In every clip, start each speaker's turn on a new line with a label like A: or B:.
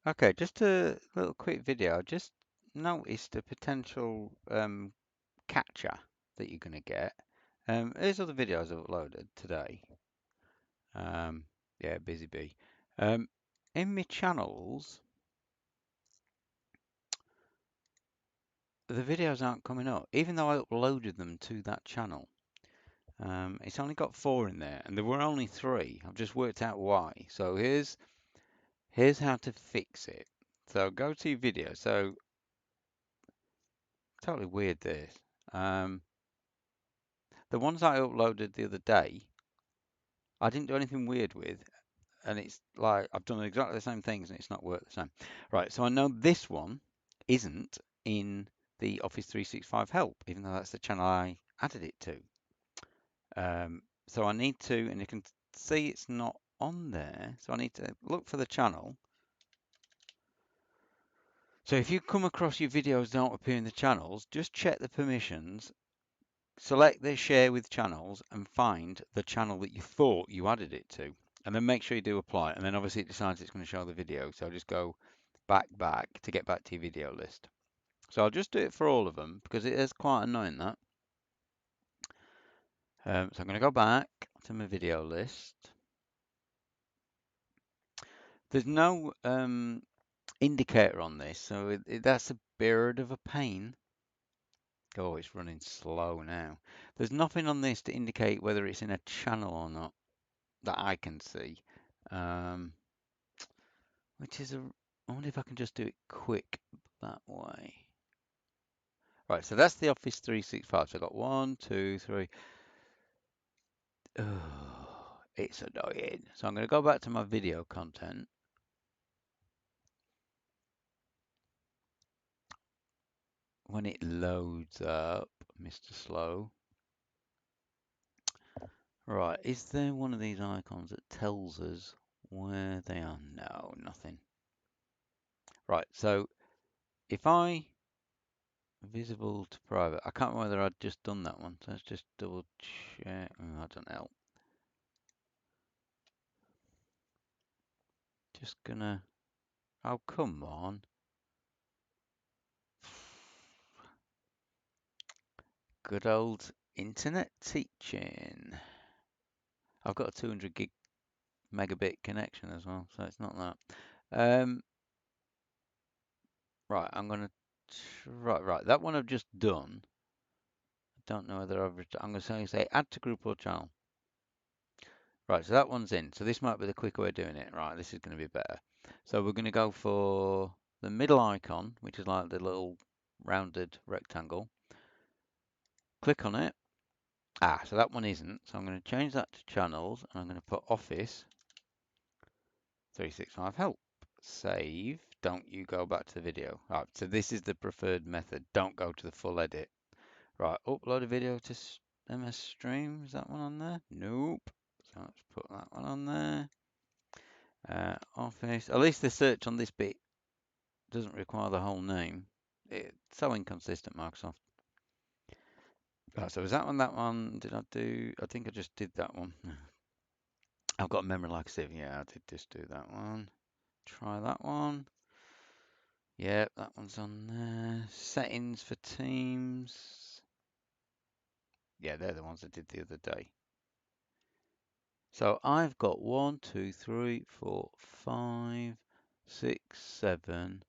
A: Okay, just a little quick video. I just noticed a potential catcher that you're going to get. Here's other videos I've uploaded today. Um, yeah, busy bee. In my channels, the videos aren't coming up, even though I uploaded them to that channel. It's only got 4 in there, and there were only 3. I've just worked out why. So here's how to fix it. So go to your video. So totally weird this. Um, the ones I uploaded the other day, I didn't do anything weird with, and it's like I've done exactly the same things and it's not worked the same. Right, so I know this one isn't in the Office 365 help, even though that's the channel I added it to. So I need to, and you can see it's not on there, so I need to look for the channel. So if you come across your videos don't appear in the channels, just check the permissions, select the share with channels, and find the channel that you thought you added it to. And then make sure you do apply. And then obviously it decides it's going to show the video. So just go back to get back to your video list. So I'll just do it for all of them because it is quite annoying that. So I'm going to go back to my video list. There's no indicator on this, so that's a bit of a pain. Oh, it's running slow now. There's nothing on this to indicate whether it's in a channel or not that I can see. Um, which is I wonder if I can just do it quick that way. Right, so that's the Office 365. So I've got 1, 2, 3. Oh, it's annoying. So I'm going to go back to my video content. When it loads up, Mr. Slow. Right, is there one of these icons that tells us where they are? No, nothing. Right, so if I visible to private, I can't remember whether I'd just done that one. So let's just double check. Oh, I don't know. Just gonna. Oh, come on. Good old internet teaching. I've got a 200 gig megabit connection as well, so it's not that. Um, right, I'm gonna. Right. That one I've just done. I don't know whether I'm gonna say add to group or channel. Right, so that one's in. So this might be the quicker way of doing it. Right, this is going to be better. So we're going to go for the middle icon, which is like the little rounded rectangle. Click on it. So that one isn't. So I'm going to change that to channels, and I'm going to put Office 365 Help. Save. Don't you go back to the video. Right, so this is the preferred method. Don't go to the full edit. Right, upload a video to MS Stream. Is that one on there? Nope. So let's put that one on there. Office. At least the search on this bit doesn't require the whole name. It's so inconsistent, Microsoft. So was that one? That one? Did I do? I think I just did that one. I've got memory like a sieve. Yeah, I did just do that one. Try that one. Yep, that one's on there. Settings for Teams. Yeah, they're the ones I did the other day. So I've got 1, 2, 3, 4, 5, 6, 7,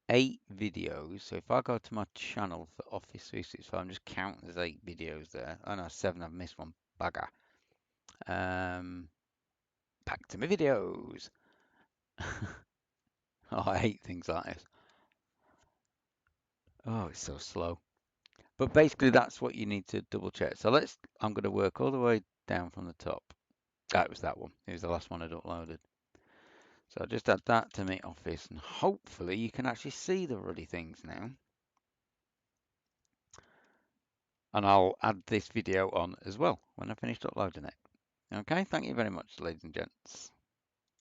A: 8 videos. So if I go to my channel for Office 365, I'm just counting there's 8 videos there. Oh no, 7, I've missed one. Bugger. Back to my videos. Oh, I hate things like this. Oh, it's so slow. But basically that's what you need to double check. So I'm going to work all the way down from the top. That was that one. It was the last one I'd uploaded. So I'll just add that to my Office and hopefully you can actually see the ruddy things now. And I'll add this video on as well when I finish uploading it. Okay, thank you very much, ladies and gents.